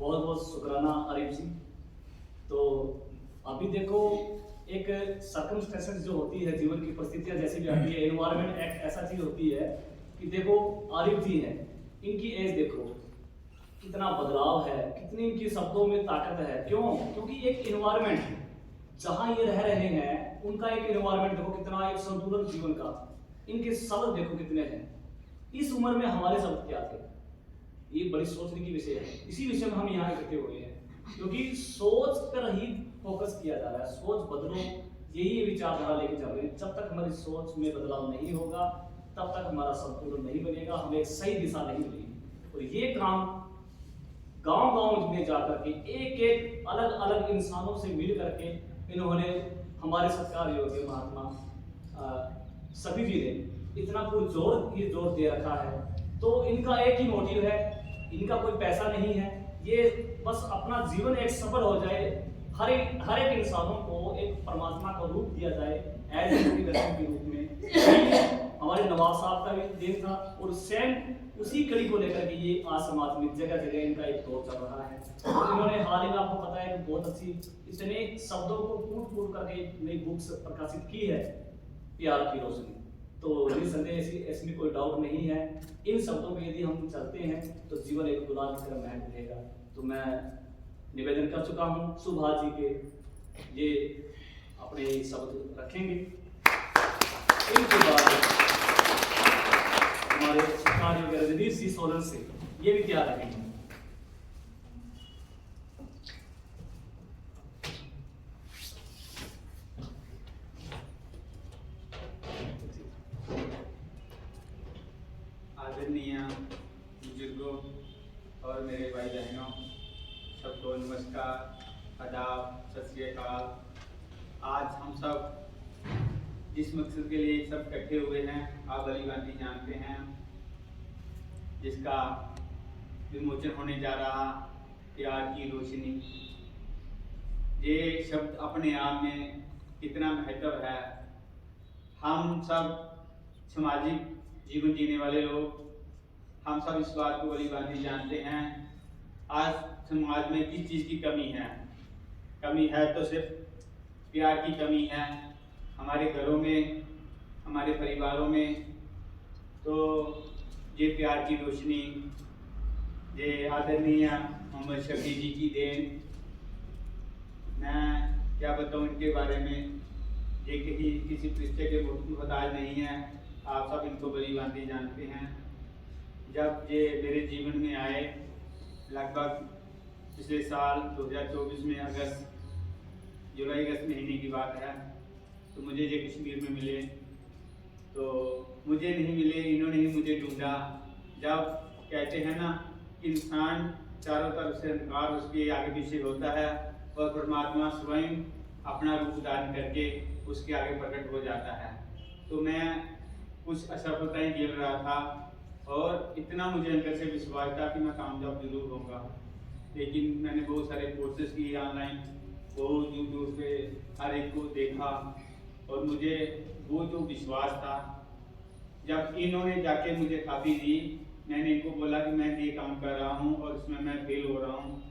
बहुत बहुत शुक्राना आरिफ जी। तो अभी देखो, एक सर्कमस्टेंसेस जो होती है, जीवन की परिस्थितियां जैसी भी आती है, एनवायरनमेंट एक ऐसा चीज होती है कि देखो आरिफ जी हैं, इनकी एज देखो कितना बदलाव है, कितनी इनकी शब्दों में ताकत है। क्यों? क्योंकि एक एनवायरनमेंट जहां ये रह रहे हैं, उनका एक एनवायरनमेंट देखो कितना एक संतुलन जीवन का। इनके शब्द देखो कितने हैं। इस उम्र में हमारे शब्द क्या थे, ये बड़ी सोचने की विषय है। इसी विषय में हम यहाँ इकट्ठे हुए हैं क्योंकि सोच पर ही फोकस किया जा रहा है। सोच बदलो, यही विचारधारा लेके चल रहे हैं। जब तक हमारी सोच में बदलाव नहीं होगा, तब तक हमारा संतुलन नहीं बनेगा, हमें एक सही दिशा नहीं मिलेगी। और ये काम गांव गांव में जाकर के एक एक अलग अलग इंसानों से मिल करके इन्होंने हमारे सत्कार योग्य महात्मा सभी जी ने इतना जोर दे रखा है। तो इनका एक ही मोटिव है, इनका कोई पैसा नहीं है, ये बस अपना जीवन एक सफल हो जाए, हर एक इंसानों को एक परमात्मा का रूप दिया जाए एज इंस्पिरेशन के रूप में। हमारे नवाब साहब का भी दिन था और सेम उसी कड़ी को लेकर के ये आज समाज में जगह जगह इनका एक दौर चल रहा है। और इन्होंने हाल ही में आपको पता है बहुत अच्छी इतने शब्दों को कूट कूट करके नई बुक्स प्रकाशित की है, प्यार की रोशनी। तो निसंदेह इसमें कोई डाउट नहीं है, इन शब्दों पे यदि हम चलते हैं तो जीवन एक गुलाब की तरह महक उठेगा। तो मैं निवेदन कर चुका हूँ, सुभाष जी के ये अपने शब्द रखेंगे। इनके बाद हमारे शिकारी रणदीप सिंह सोलन से ये भी तैयार रखेंगे। आदरणीय बुजुर्गों और मेरे भाई बहनों, सबको नमस्कार, आदाब, सत श्री अकाल। आज हम सब जिस मकसद के लिए सब इकट्ठे हुए हैं, आप भली भांति जानते हैं, जिसका विमोचन होने जा रहा प्यार की रोशनी। ये शब्द अपने आप में कितना महत्व है। हम सब सामाजिक जीवन जीने वाले लोग, हम सब इस बात को भली भांति जानते हैं, आज समाज में किस चीज़ की कमी है तो सिर्फ प्यार की कमी है। हमारे घरों में, हमारे परिवारों में तो ये प्यार की रोशनी, ये आदरणीय मोहम्मद शफी जी की देन। मैं क्या बताऊँ इनके बारे में, ये किसी पृष्ठ के मोहताज नहीं है, आप सब इनको भली भांति जानते हैं। जब ये मेरे जीवन में आए, लगभग पिछले साल 2024 में जुलाई अगस्त महीने की बात है, तो मुझे ये कश्मीर में मिले। तो मुझे नहीं मिले, इन्होंने ही मुझे ढूंढा। जब कहते हैं ना, इंसान चारों तरफ से अंधकार उसके आगे पीछे होता है और परमात्मा स्वयं अपना रूप धारण करके उसके आगे प्रकट हो जाता है। तो मैं कुछ असफलताएं झेल रहा था और इतना मुझे अंदर से विश्वास था कि मैं कामयाब जरूर होऊंगा। लेकिन मैंने बहुत सारे कोर्सेज किए ऑनलाइन, बहुत यूट्यूब पे हर एक को देखा, और मुझे वो जो विश्वास था, जब इन्होंने जाके मुझे काफ़ी दी, मैंने इनको बोला कि मैं ये काम कर रहा हूँ और इसमें मैं फेल हो रहा हूँ,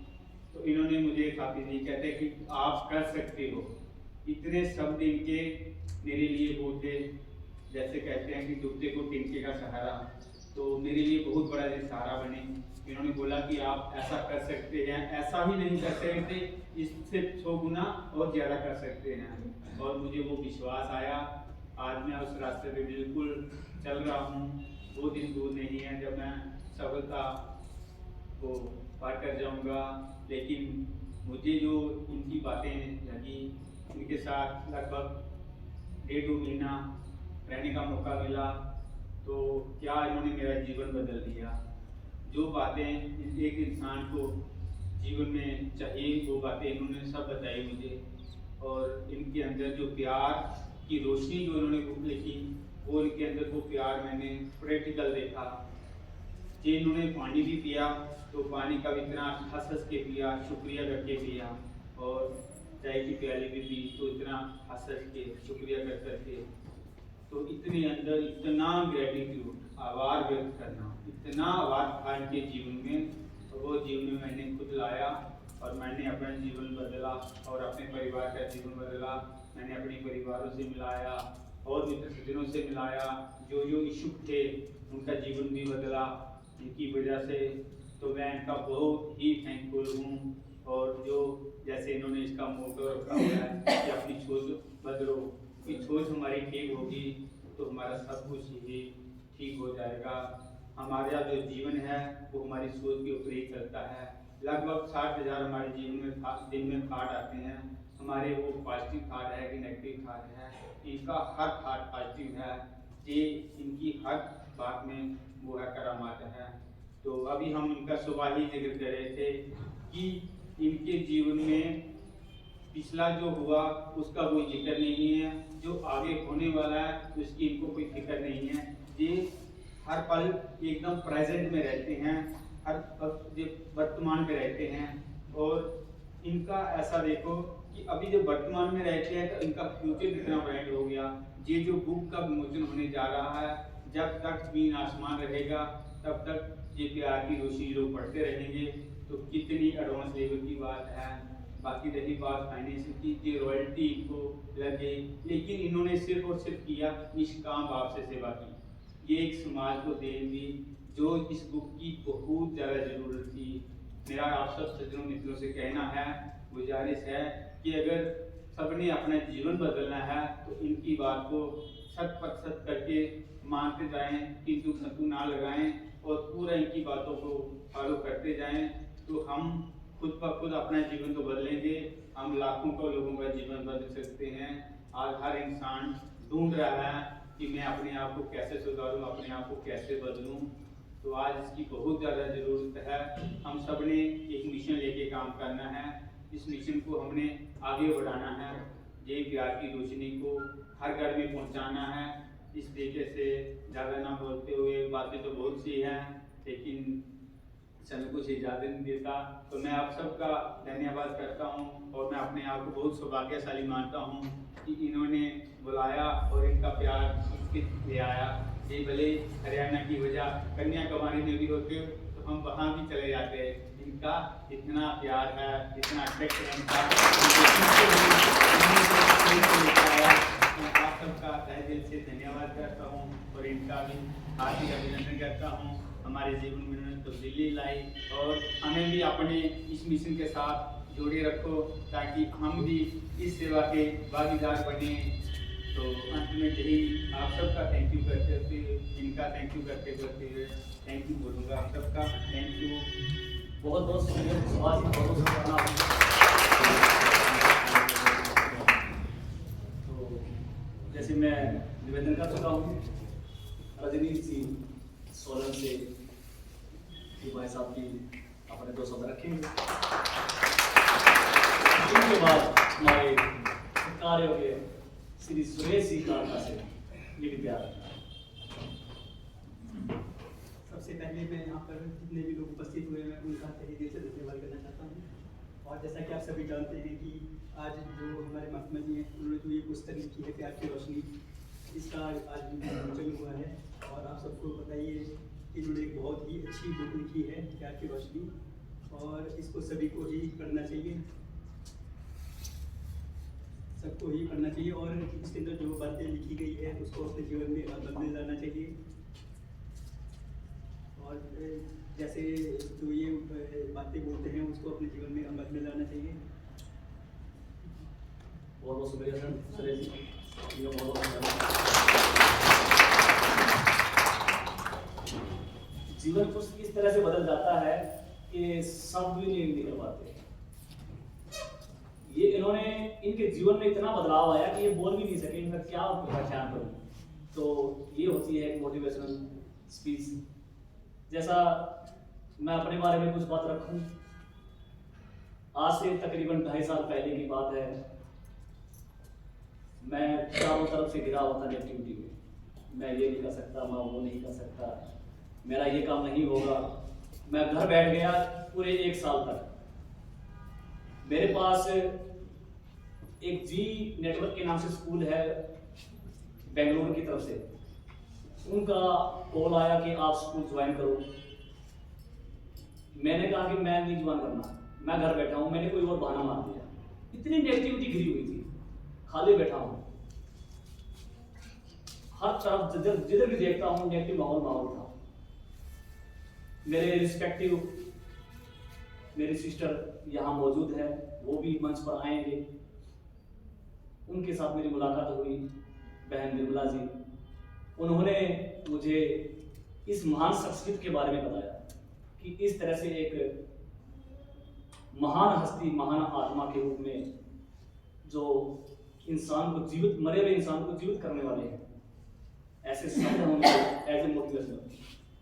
तो इन्होंने मुझे काफ़ी दी। कहते कि आप कर सकते हो। इतने शब्द इनके मेरे लिए वो थे, जैसे कहते हैं कि डूबते को तिनके का सहारा, तो मेरे लिए बहुत बड़ा ये सहारा बने। इन्होंने बोला कि आप ऐसा कर सकते हैं, ऐसा ही नहीं कर सकते, इससे 100 गुना और ज़्यादा कर सकते हैं। और मुझे वो विश्वास आया। आज मैं उस रास्ते पे बिल्कुल चल रहा हूँ। वो दिन दूर नहीं है जब मैं सफलता को पार कर जाऊँगा। लेकिन मुझे जो उनकी बातें लगी, उनके साथ लगभग 1.5 महीना रहने का मौका मिला, तो क्या इन्होंने मेरा जीवन बदल दिया। जो बातें एक इंसान को जीवन में चाहिए, वो बातें इन्होंने सब बताई मुझे। और इनके अंदर जो प्यार की रोशनी जो इन्होंने बुक लिखी, वो इनके अंदर वो प्यार मैंने प्रैक्टिकल देखा। कि इन्होंने पानी भी पिया, तो पानी का भी इतना हंस हंस के पिया, शुक्रिया करके पिया। और चाय की प्याली भी पी, तो इतना हंस हंस के शुक्रिया कर करके। तो इतने अंदर इतना ग्रेटिट्यूड, आभार व्यक्त करना, इतना आभार था इनके जीवन में। तो वो जीवन में मैंने खुद लाया और मैंने अपना जीवन बदला और अपने परिवार का जीवन बदला। मैंने अपने परिवारों से मिलाया और मित्र सज्जनों से मिलाया, जो इच्छुक थे उनका जीवन भी बदला इनकी वजह से। तो मैं इनका बहुत ही थैंकफुल हूँ। और जो जैसे इन्होंने इसका मोटो रखा हुआ है कि अपनी सोच बदलो, कि सोच हमारी ठीक होगी तो हमारा सब कुछ ही ठीक हो जाएगा। हमारा जो जीवन है वो हमारी सोच के ऊपर ही चलता है। लगभग 60,000 हमारे जीवन में दिन में थाट आते हैं। हमारे वो पॉजिटिव थाट है कि नेगेटिव थाट है, इनका हर थाट पॉजिटिव है। ये इनकी हर बात में वो है करामात है। तो अभी हम इनका सुबह ही जिक्र कर रहे थे कि इनके जीवन में पिछला जो हुआ उसका कोई जिक्र नहीं है, जो आगे होने वाला है उसकी इनको कोई फिक्र नहीं है। ये हर पल एकदम प्रेजेंट में रहते हैं, हर वक्त ये वर्तमान में रहते हैं। और इनका ऐसा देखो कि अभी जो वर्तमान में रहते हैं तो इनका फ्यूचर कितना ब्राइट हो गया। ये जो बुक का विमोचन होने जा रहा है, जब तक जमीन आसमान रहेगा तब तक ये प्यार की रोशनी लोग पढ़ते रहेंगे। तो कितनी एडवांस लेवल की बात है। बाकी रही बात फाइनेंशियल की, ये रॉयल्टी इनको लग गई, लेकिन इन्होंने सिर्फ और सिर्फ किया निष्काम भाव से सेवा की। ये एक समाज को देन दी जो इस बुक की बहुत ज़्यादा ज़रूरत थी। मेरा आप सब सज्जनों मित्रों से कहना है, गुजारिश है कि अगर सबने अपना जीवन बदलना है तो इनकी बात को 100% करके मानते जाएं, किंतु खतु ना लगाएं और पूरा इनकी बातों को फॉलो करते जाएं। तो हम खुद ब खुद अपना जीवन तो बदलेंगे, हम लाखों को लोगों का जीवन बदल सकते हैं। आज हर इंसान ढूंढ रहा है कि मैं अपने आप को कैसे सुधारूं, अपने आप को कैसे बदलूं। तो आज इसकी बहुत ज़्यादा ज़रूरत है। हम सब ने एक मिशन लेके काम करना है। इस मिशन को हमने आगे बढ़ाना है। ये प्यार की रोशनी को हर घर में पहुंचाना है। इस तरीके से ज़्यादा ना बोलते हुए, बातें तो बहुत सी हैं लेकिन समय कुछ इजाज़त नहीं देता। तो मैं आप सबका धन्यवाद करता हूं और मैं अपने आप को बहुत सौभाग्यशाली मानता हूं कि इन्होंने बुलाया और इनका प्यार इसके ले आया। ये भले हरियाणा की वजह कन्याकुमारी में भी होते तो हम वहाँ भी चले जाते। इनका इतना प्यार है, इतना अट्रैक्ट है इनका। मैं आप सबका तहे दिल से धन्यवाद करता हूँ और इनका भी हार्दिक अभिनंदन करता हूँ। हमारे जीवन में उन्होंने तब्दीली लाई और हमें भी अपने इस मिशन के साथ जोड़े रखो ताकि हम भी इस सेवा के भागीदार बने। तो अंत में यही आप सबका थैंक यू करते हुए, इनका थैंक यू करते हुए थैंक यू बोलूँगा आप सबका। थैंक यू, बहुत बहुत शुक्रिया सुभाष जी, बहुत बहुत प्रणाम। तो जैसे मैं निवेदन कर चुका हूँ रजनीश जी सोलन से कि भाई साहब की अपने 2 शब्द रखेंगे। इसके बाद हमारे कार्य हो गए श्री सुरेश जी कालका से ये भी प्यार। सबसे पहले मैं यहाँ पर जितने भी लोग उपस्थित हुए हैं उनका तहे दिल से धन्यवाद करना चाहता हूँ। और जैसा कि आप सभी जानते हैं कि आज जो हमारे महात्मा जी हैं उन्होंने जो ये पुस्तक लिखी है प्यार की रोशनी, इसका आज विमोचन हुआ है। और आप सबको बताइए कि इन्होंने एक बहुत ही अच्छी बुक लिखी है प्यार की रोशनी और इसको सभी को ही पढ़ना चाहिए, सबको ही पढ़ना चाहिए। और इसके अंदर जो बातें लिखी गई है उसको अपने जीवन में अमल में लाना चाहिए। और जैसे जो ये बातें बोलते हैं उसको अपने जीवन में अमल में लाना चाहिए। बहुत बहुत शुक्रिया सर सुरेश जी, बहुत बहुत जीवन कुछ इस तरह से बदल जाता है कि शब्द भी नहीं निकल पाते। ये इन्होंने इनके जीवन में इतना बदलाव आया कि ये बोल भी नहीं सके, इनका क्या पहचान करूं। तो ये होती है एक मोटिवेशनल स्पीच। जैसा मैं अपने बारे में कुछ बात रखूं, आज से तकरीबन 2.5 साल पहले की बात है। मैं चारों तरफ से घिरा हुआ था नेगेटिविटी में। मैं ये नहीं कर सकता, मैं वो नहीं कर सकता, मेरा ये काम नहीं होगा। मैं घर बैठ गया पूरे 1 साल तक। मेरे पास एक जी नेटवर्क के नाम से स्कूल है बेंगलुरु की तरफ से, उनका कॉल आया कि आप स्कूल ज्वाइन करो। मैंने कहा कि मैं नहीं ज्वाइन करना, मैं घर बैठा हूँ, मैंने कोई और बहाना मार दिया। इतनी नेगेटिविटी घिरी हुई थी, खाली बैठा हूँ, हर तरफ जिधर भी देखता हूँ नेगेटिव माहौल था। मेरे रिस्पेक्टिव मेरी सिस्टर यहाँ मौजूद है, वो भी मंच पर आएंगे, उनके साथ मेरी मुलाकात हुई, बहन निर्मला जी। उन्होंने मुझे इस महान शख्सियत के बारे में बताया कि इस तरह से एक महान हस्ती, महान आत्मा के रूप में जो इंसान को जीवित, मरे हुए इंसान को जीवित करने वाले हैं, ऐसे शब्द होंगे एज ए मोटिवेशन।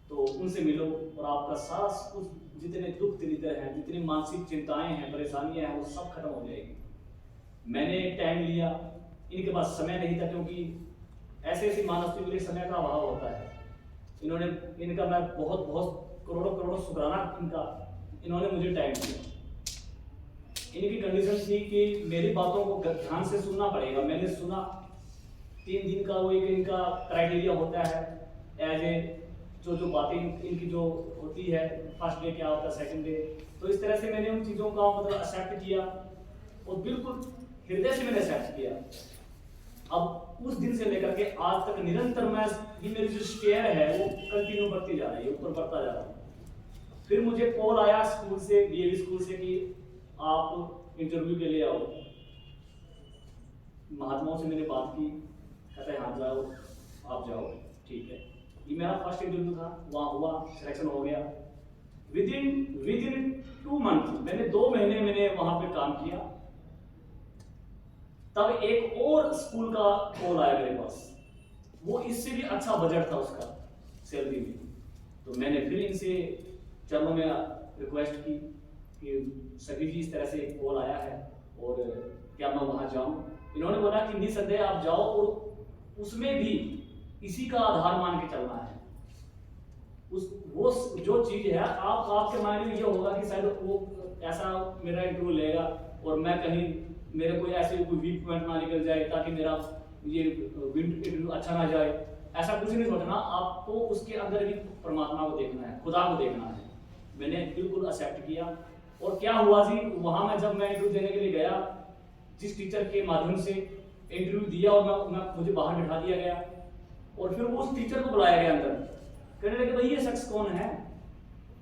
तो उनसे मिलो और आपका सारा कुछ, जितने दुख दरिद्र हैं, जितनी मानसिक चिंताएं हैं, परेशानियां हैं, वो सब खत्म हो जाएगी। मैंने टाइम लिया, इनके पास समय नहीं था, क्योंकि ऐसे मानव के लिए समय का अभाव होता है। इनका मैं बहुत करोड़ों शुक्राना इनका, इन्होंने मुझे टाइम दिया। इनकी कंडीशन थी कि मेरी बातों को ध्यान से सुनना पड़ेगा। मैंने सुना, 3 दिन का वो एक इनका क्राइटेरिया होता है, एज ए जो बातें इनकी जो होती है, फर्स्ट डे क्या होता है, सेकंड डे। तो इस तरह से मैंने उन चीज़ों का मतलब एक्सेप्ट किया और बिल्कुल हृदय से मैंने एक्सेप्ट किया। अब उस दिन से लेकर के आज तक निरंतर मैं, ये मेरी जो स्टेयर है वो कंटिन्यू बढ़ती जा रही है, ऊपर बढ़ता जा रहा है। फिर मुझे कॉल आया स्कूल से, डीएवी स्कूल से, कि आप इंटरव्यू के लिए आओ। महात्माओं से मैंने बात की, कहते हैं हाँ जाओ, आप जाओ, ठीक है। ये मेरा फर्स्ट इंटरव्यू था, वहाँ हुआ, सिलेक्शन हो गया। विद इन 2 मंथ, मैंने 2 महीने मैंने वहाँ पे काम किया। तब एक और स्कूल का कॉल आया मेरे पास, वो इससे भी अच्छा बजट था उसका सैलरी में। तो मैंने फिर इनसे चरणों में रिक्वेस्ट की कि सभी जी इस तरह से एक कॉल आया है और क्या मैं वहाँ जाऊँ। इन्होंने बोला कि निसंदेह आप जाओ, और उसमें भी इसी का आधार मान के चलना है। वो जो चीज है, आपके माइंड में ये होगा कि शायद वो ऐसा मेरा इंटरव्यू लेगा और मैं कहीं मेरे कोई ऐसे कोई वीक पॉइंट ना निकल जाए, ताकि मेरा ये इंटरव्यू अच्छा ना जाए। ऐसा कुछ नहीं सोचना, आपको उसके अंदर भी परमात्मा को देखना है, खुदा को देखना है। मैंने बिल्कुल एक्सेप्ट किया। और क्या हुआ जी, वहां में जब मैं इंटरव्यू देने के लिए गया, जिस टीचर के माध्यम से इंटरव्यू दिया और मुझे बाहर बिठा दिया गया, और फिर उस टीचर को बुलाया गया अंदर, कहने लगे भाई ये शख्स कौन है,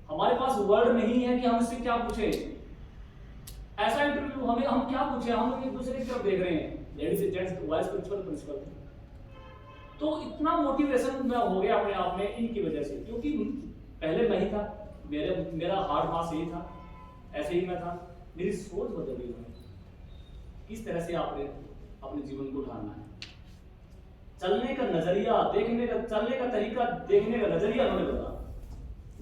हमारे पास वर्ड नहीं है कि हम इससे क्या पूछे। ऐसा इंटरव्यू हम क्या पूछे, हम एक दूसरे की तरफ देख रहे हैं, ladies and gents, vice principal. तो इतना मोटिवेशन मैं हो गया अपने आप में इनकी वजह से, क्योंकि पहले मैं ही था, मेरा हार्ड मास यही था, ऐसे ही मैं था, मेरी सोच बदल गई है। इस तरह से आपने अपने जीवन को ढालना है। चलने का नजरिया, चलने का तरीका, देखने का नजरिया उन्होंने बदला।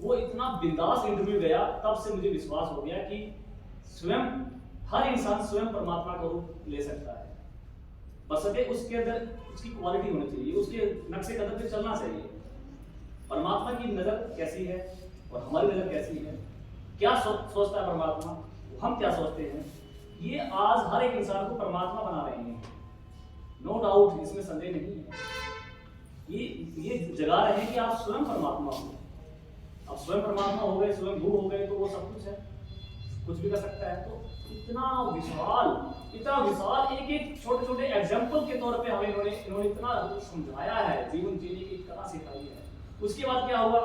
वो इतना बिंदास इंटरव्यू गया, तब से मुझे विश्वास हो गया कि स्वयं हर इंसान स्वयं परमात्मा का रूप ले सकता है, बशर्ते उसके अंदर उसकी क्वालिटी होनी चाहिए, उसके नक्शे कदम पे चलना चाहिए। परमात्मा की नजर कैसी है और हमारी नजर कैसी है, क्या सोचता है परमात्मा, हम क्या सोचते हैं, ये आज हर एक इंसान को परमात्मा बना रहे हैं। नो डाउट, इसमें संदेह नहीं है। ये जगा रहे हैं कि आप स्वयं परमात्मा हो। आप स्वयं परमात्मा हो गए, स्वयं गुरु हो गए, तो वो सब कुछ है, कुछ भी कर सकता है। तो इतना विशाल एक छोटे एग्जाम्पल के तौर पे हमें इन्होंने इतना समझाया है, जीवन जीने की कला सिखाई है। उसके बाद क्या हुआ,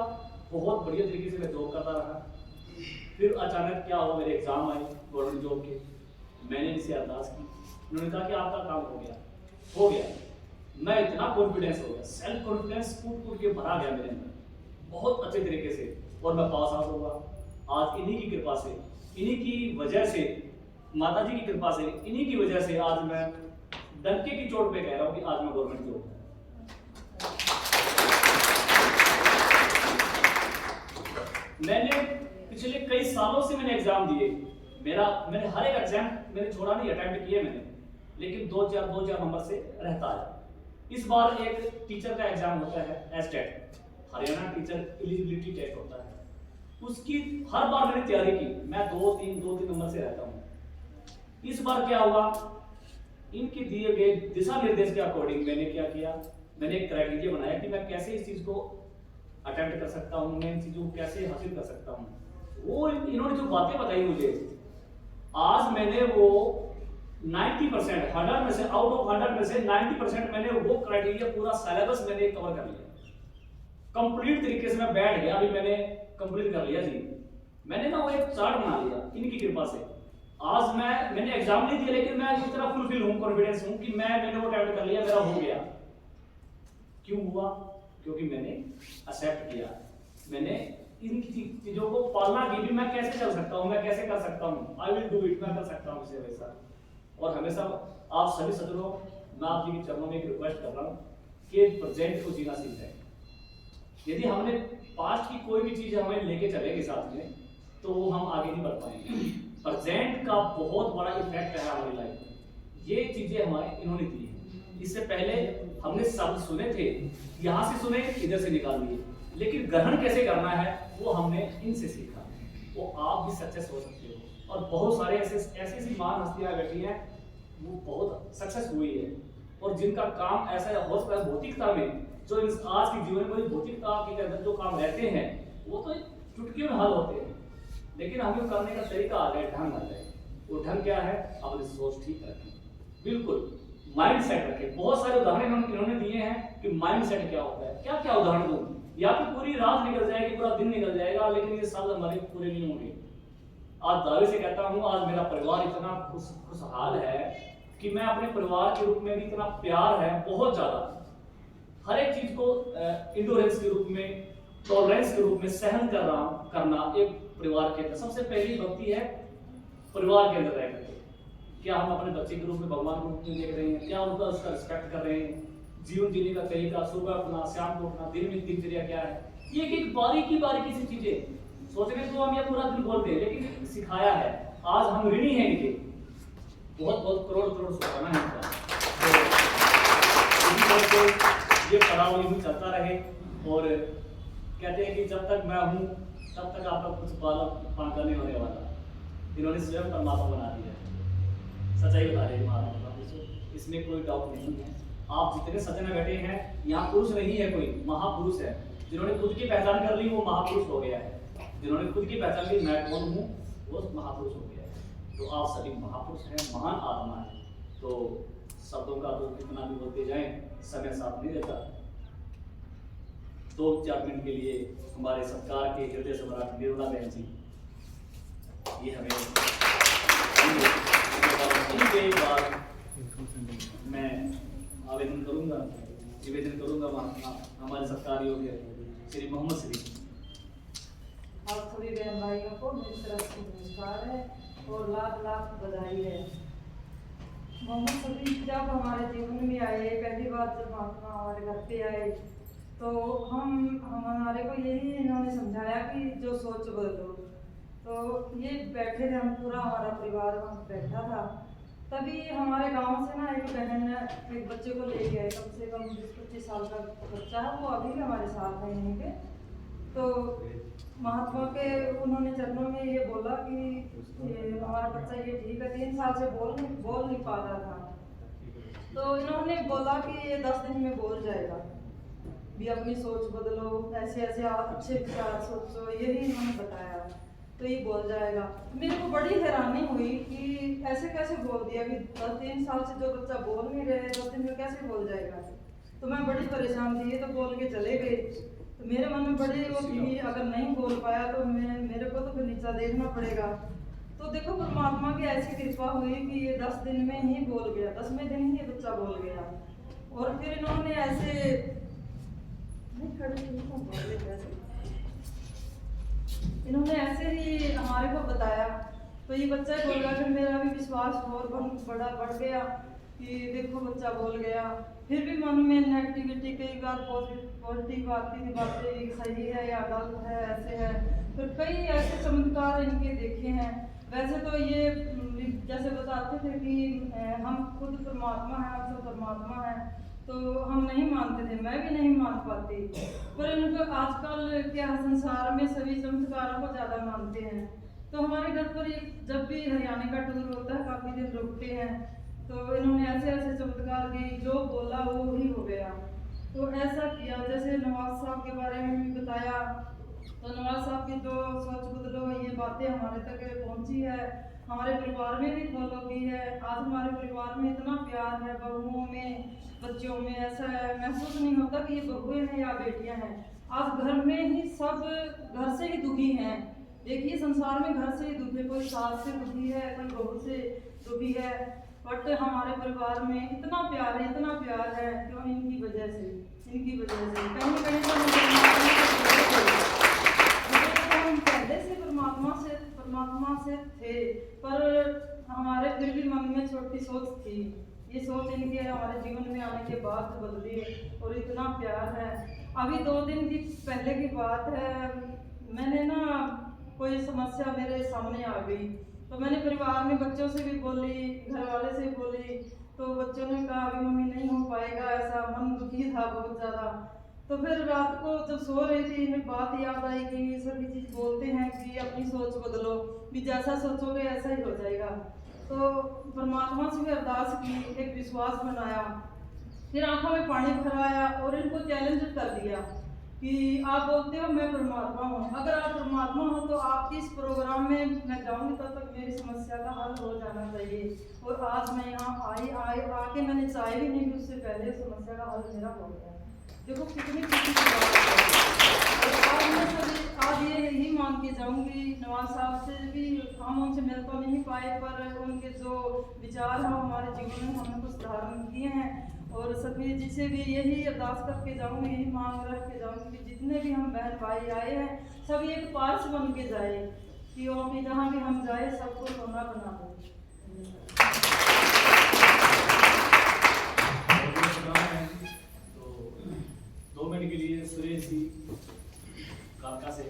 बहुत बढ़िया तरीके से मैं जॉब करता रहा। फिर अचानक क्या हुआ, मेरे एग्जाम आए गवर्नमेंट जॉब के। मैंने इनसे अरदास की, उन्होंने कहा कि आपका काम हो गया। मैं इतना कॉन्फिडेंस हो गया, सेल्फ कॉन्फिडेंस कूट के भरा गया मेरे अंदर बहुत अच्छे तरीके से, और मैं पास आउट हुआ। आज इन्हीं की कृपा से, इन्हीं की वजह से, माता जी की कृपा से, इन्हीं की वजह से आज मैं डंके की चोट पे कह रहा हूँ कि आज मैं गवर्नमेंट जॉब है। मैंने पिछले कई सालों से मैंने एग्जाम दिए, मैंने हर एक एग्जाम मैंने छोड़ा नहीं, अटेम्प्ट किए मैंने, लेकिन 2-4 नंबर से रहता है। इस बार एक टीचर का एग्जाम होता है, एसटेट, हरियाणा टीचर एलिजिबिलिटी टेस्ट होता है, उसकी हर बार मैंने तैयारी की, मैं 2-3 नंबर से रहता हूँ। इस बार क्या हुआ, इनके दिए गए दिशा निर्देश के अकॉर्डिंग मैंने क्या किया, मैंने एक क्राइटेरिया बनाया कि मैं कैसे इस चीज को अटेम्प्ट कर सकता हूँ, मैं इन चीजों को कैसे हासिल कर सकता हूँ। वो इन्होंने जो बातें बताई मुझे, आज मैंने वो 90% 100 में से, आउट ऑफ 100 में से 90% मैंने वो क्राइटेरिया, पूरा सिलेबस मैंने कवर कर लिया कंप्लीट तरीके से। मैं बैठ गया, अभी मैंने कंप्लीट कर लिया जी। मैंने ना वो एक चार्ट बना लिया इनकी कृपा से। आज मैंने एग्जाम नहीं दिया, लेकिन मैं इस तरह फुलफिल हूं, कॉन्फिडेंस हूं कि मैंने वो अटेम्प्ट कर लिया, मेरा हो गया। क्यों हुआ? क्योंकि मैंने एक्सेप्ट किया, मैंने इन चीजों को पालना की भी मैं कैसे चल सकता हूं, मैं कैसे कर सकता हूं, आई विल डू इट, मैं कर सकता हूं इसे वैसा। और हमेशा आप सभी सदनों, मैं आप जी के चरणों में एक रिक्वेस्ट कर रहा हूं कि प्रेजेंट को जीना सीख जाए। यदि हमने पास्ट की कोई भी चीज हमें लेके चलेगी साथ में, तो वो हम आगे नहीं बढ़ पाएंगे। प्रेजेंट का बहुत बड़ा इफेक्ट है हमारी लाइफ में, ये चीजें हमारे इन्होंने दी है। इससे पहले हमने शब्द सुने थे, यहाँ से सुने, इधर से निकाल लिए, लेकिन ग्रहण कैसे करना है वो हमने इनसे सीखा। वो आप भी सक्सेस हो सकते हो। और बहुत सारे ऐसी महान हस्तियां बैठी हैं, वो बहुत सक्सेस हुई है, और जिनका काम ऐसा हो सकता है भौतिकता में, जो आज के जीवन में भौतिकता के अंदर जो काम रहते हैं वो तो चुटकियों में हल होते हैं, लेकिन हमें करने का तरीका आ जाए, ढंग आ जाए। वो ढंग क्या है? अपनी सोच ठीक रखें, बिल्कुल माइंड सेट रखें। बहुत सारे उदाहरण इन्होंने दिए हैं कि माइंड सेट क्या होता है। क्या क्या उदाहरण दूं? या फिर पूरी रात निकल जाएगी, पूरा दिन निकल जाएगा, लेकिन ये साल हमारे पूरे नहीं होंगे। आज दावे से कहता हूं, आज मेरा परिवार इतना खुशहाल है कि मैं अपने परिवार के रूप में भी इतना प्यार है, बहुत ज्यादा, हर एक चीज को इंडोरेंस के रूप में, टॉलरेंस के रूप में सहन करना एक परिवार के अंदर सबसे पहली भक्ति है। परिवार के अंदर रह करके क्या हम अपने बच्चे के रूप में भगवान के रूप में देख रहे हैं? क्या उनका उसका रिस्पेक्ट कर रहे हैं? जीवन जीने का तरीका, सुबह उठना, शाम को उठना, दिन में दिनचर्या क्या है? ये एक बारीकी सी चीजें सोचने तो हम ये पूरा दिन बोलते हैं, लेकिन सिखाया है। आज हम ऋणी हैं इनके, बहुत बहुत करोड़ शुक्राना है इनका। तो ये पड़ाव यूं चलता रहे, और कहते हैं कि जब तक मैं हूं तब तक आपका कुछ पाका नहीं होने वाला। इन्होंने स्वयं परमात्मा बना दिया, सच्चाई बता रहे हैं महात्मा, इसमें कोई डाउट नहीं है। आप जितने सदन में बैठे हैं, यहाँ पुरुष नहीं है, कोई महापुरुष है। जिन्होंने खुद की पहचान कर ली वो महापुरुष हो गया है, जिन्होंने खुद की पहचान की मैं कौन हूँ वो महापुरुष हो गया है। तो आप सभी महापुरुष हैं, महान आत्मा है। तो शब्दों का तो कितना भी बोलते जाएं, समय साथ नहीं देता। 2-4 मिनट के लिए हमारे सत्कार के हृदय सम्राट निर्मला बहन जी, ये हमें के बाद मैं आवेदन करूंगा, निवेदन करूंगा हमारे सत्कार योग्य श्री मोहम्मद श्री। आप सभी बहन भाइयों को मेरी तरफ से नमस्कार है और लाख लाख बधाई है। मोहम्मद सभी जब हमारे जीवन में आए, पहली बार जब महात्मा हमारे घर पे आए, तो हमारे को यही इन्होंने समझाया कि जो सोच बदलो। तो ये बैठे थे, हम पूरा हमारा परिवार वहाँ बैठा था। तभी हमारे गांव से ना एक बहन एक बच्चे को लेके आए, कम से कम 20-25 साल का बच्चा है, वो अभी भी हमारे साथ है यहीं पे। तो महात्मा के उन्होंने चरणों में ये बोला कि हमारा बच्चा ये ठीक है, 3 साल से बोल नहीं पा रहा था। तो इन्होंने बोला कि ये 10 दिन में बोल जाएगा, भी अपनी सोच बदलो, ऐसे ऐसे अच्छे विचार सोचो, यही इन्होंने बताया, तो ये बोल जाएगा। मेरे को बड़ी हैरानी हुई कि ऐसे कैसे बोल दिया कि 3 साल से जो बच्चा बोल नहीं रहे 10 दिन में कैसे बोल जाएगा। तो मैं बड़ी परेशान थी, ये तो बोल के चले गए। तो मेरे मन में बड़ी वो थी, अगर नहीं बोल पाया तो मेरे को तो फिर नीचा देखना पड़ेगा। तो देखो परमात्मा की ऐसी कृपा हुई कि ये 10 दिन में ही बोल गया, 10वें दिन ही ये बच्चा बोल गया। और फिर इन्होंने ऐसे इन्होंने ऐसे ही हमारे को बताया, तो ये बच्चा बोल गया। फिर मेरा भी विश्वास और बढ़ गया कि देखो बच्चा बोल गया। फिर भी मन में नेगेटिविटी कई बार पॉजिटिव आती थी, बातें सही है या गलत है, ऐसे है। फिर कई ऐसे चमत्कार इनके देखे हैं। वैसे तो ये जैसे बताते थे कि हम खुद परमात्मा हैं, हम सब परमात्मा हैं, तो हम नहीं मानते थे, मैं भी नहीं मान पाती। पर इनको आजकल क्या संसार में सभी चमत्कारों को ज़्यादा मानते हैं। तो हमारे घर पर जब भी हरियाणा का टूर होता है, काफ़ी दिन रुकते हैं, तो इन्होंने ऐसे ऐसे चमत्कार की, जो बोला वो ही हो गया। तो ऐसा किया, जैसे नवाज साहब के बारे में भी बताया तो नवाज साहब की जो सोच बदलो ये बातें हमारे तक पहुंची है, हमारे परिवार में भी फॉलो की है। आज हमारे परिवार में इतना प्यार है, बहुओं में बच्चों में ऐसा महसूस नहीं होता कि ये बहुएं हैं या बेटियां हैं। आज घर में ही सब घर से ही दुखी हैं। देखिए संसार में घर से ही दुखी है, कोई सास से दुखी है, कोई बहू से दुखी है, बट हमारे परिवार में इतना प्यार है क्यों? इनकी वजह से कहीं ना कहीं हम पहले से परमात्मा से थे, पर हमारे फिर भी मन में छोटी सोच थी। ये सोच इनके हमारे जीवन में आने के बाद बदली और इतना प्यार है। अभी 2 दिन की पहले की बात है, मैंने ना कोई समस्या मेरे सामने आ गई, तो मैंने परिवार में बच्चों से भी बोली, घर वाले से बोली, तो बच्चों ने कहा अभी मम्मी नहीं हो पाएगा, ऐसा मन दुखी था बहुत ज़्यादा। तो फिर रात को जब सो रही थी इन्हें बात याद आई कि सभी चीज़ बोलते हैं कि अपनी सोच बदलो, भी जैसा सोचोगे ऐसा ही हो जाएगा। तो परमात्मा से भी अरदास की, एक विश्वास बनाया, फिर आंखों में पानी भराया और इनको चैलेंज कर दिया कि आप बोलते हो मैं परमात्मा हूँ, अगर आप परमात्मा हो तो आपके इस प्रोग्राम में मैं जाऊँगी तब तक मेरी समस्या का हल हो जाना चाहिए। और आज मैं यहाँ आके मैंने चाहे भी नहीं कि उससे पहले समस्या का हल मेरा हो गया। देखो कितनी खुशी की बात है। और आज मैं आज ये यही मांग के जाऊँगी, नवाज साहब से भी हम उनसे मिल तो नहीं पाए, पर उनके जो विचार हैं हमारे जीवन में हमने कुछ धारण किए हैं। और सभी जिसे भी यही अरदास करके जाऊँगी, यही मांग रख के जाऊँगी कि जितने भी हम बहन भाई आए हैं सभी एक पार्स बन के जाए कि वो जहाँ भी हम जाए सबको सोना बना दे। तो 2 मिनट के लिए सुरेश जी काका से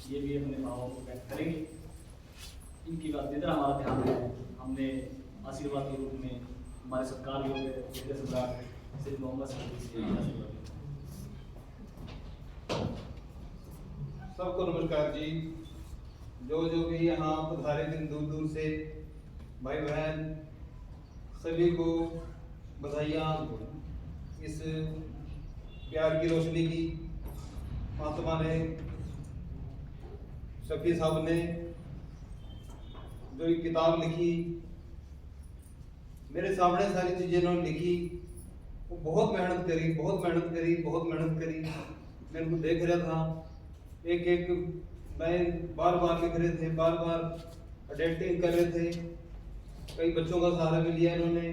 ये भी अपने भावों को व्यक्त करेंगे। इनकी बात जितना हमारा ध्यान है, हमने आशीर्वाद के रूप में हमारे सत्कार योग्य सम्राट श्री मोहम्मद सबको नमस्कार जी। जो भी यहाँ पधारे दिन दूर दूर से भाई बहन सभी को बधाइयाँ। इस प्यार की रोशनी की महात्मा ने, शफी साहब ने जो किताब लिखी, मेरे सामने सारी चीज़ें इन्होंने लिखी, वो बहुत मेहनत करी। मैं उनको देख रहा था, एक मैं बार लिख रहे थे, बार एडिटिंग कर रहे थे। कई बच्चों का सहारा भी लिया इन्होंने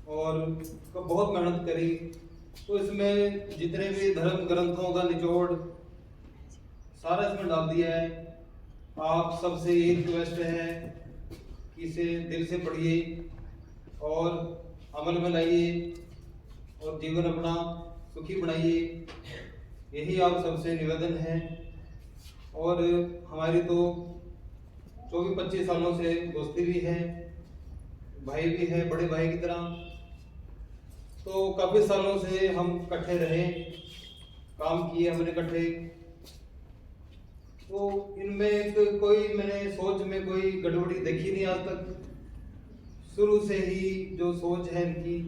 और बहुत मेहनत करी। तो इसमें जितने भी धर्म ग्रंथों का निचोड़ सारा इसमें डाल दिया है। आप सबसे ये रिक्वेस्ट है कि इसे दिल से पढ़िए और अमल में लाइए और जीवन अपना सुखी बनाइए, यही आप सबसे निवेदन है। और हमारी तो 24-25 सालों से दोस्ती भी है, भाई भी है, बड़े भाई की तरह। तो काफ़ी सालों से हम इकट्ठे रहे, काम किए हमने इकट्ठे। तो इनमें कोई मैंने सोच में कोई गड़बड़ी देखी नहीं आज तक। शुरू से ही जो सोच है इनकी,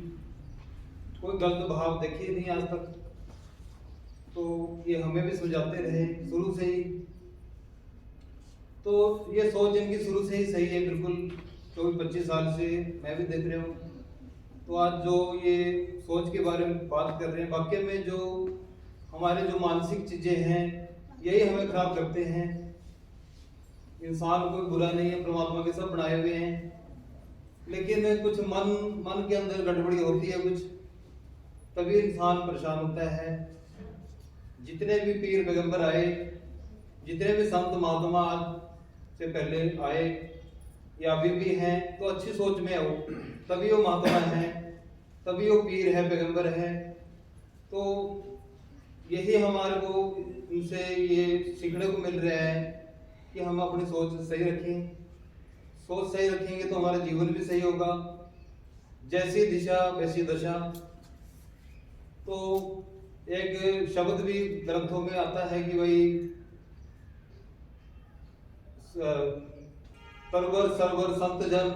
कोई गलत भाव देखे नहीं आज तक। तो ये हमें भी समझाते रहे शुरू से ही। तो ये सोच इनकी शुरू से ही सही है, बिल्कुल 24-25 साल से मैं भी देख रहा हूँ। तो आज जो ये सोच के बारे में बात कर रहे हैं, वाकई में जो हमारे जो मानसिक चीज़ें हैं यही हमें खराब करते हैं। इंसान कोई बुरा नहीं है, परमात्मा के सब बनाए हुए हैं, लेकिन कुछ मन के अंदर गड़बड़ी होती है कुछ, तभी इंसान परेशान होता है। जितने भी पीर पैगंबर आए, जितने भी संत महात्मा आज से पहले आए या अभी भी हैं, तो अच्छी सोच में हो, तभी वो महात्मा है, तभी वो पीर है, पैगंबर है। तो यही हमारे को उनसे ये सीखने को मिल रहा है कि हम अपनी सोच सही रखें। सोच सही रखेंगे तो हमारा जीवन भी सही होगा, जैसी दिशा वैसी दशा। तो एक शब्द भी ग्रंथों में आता है कि भाई सरवर संत जन,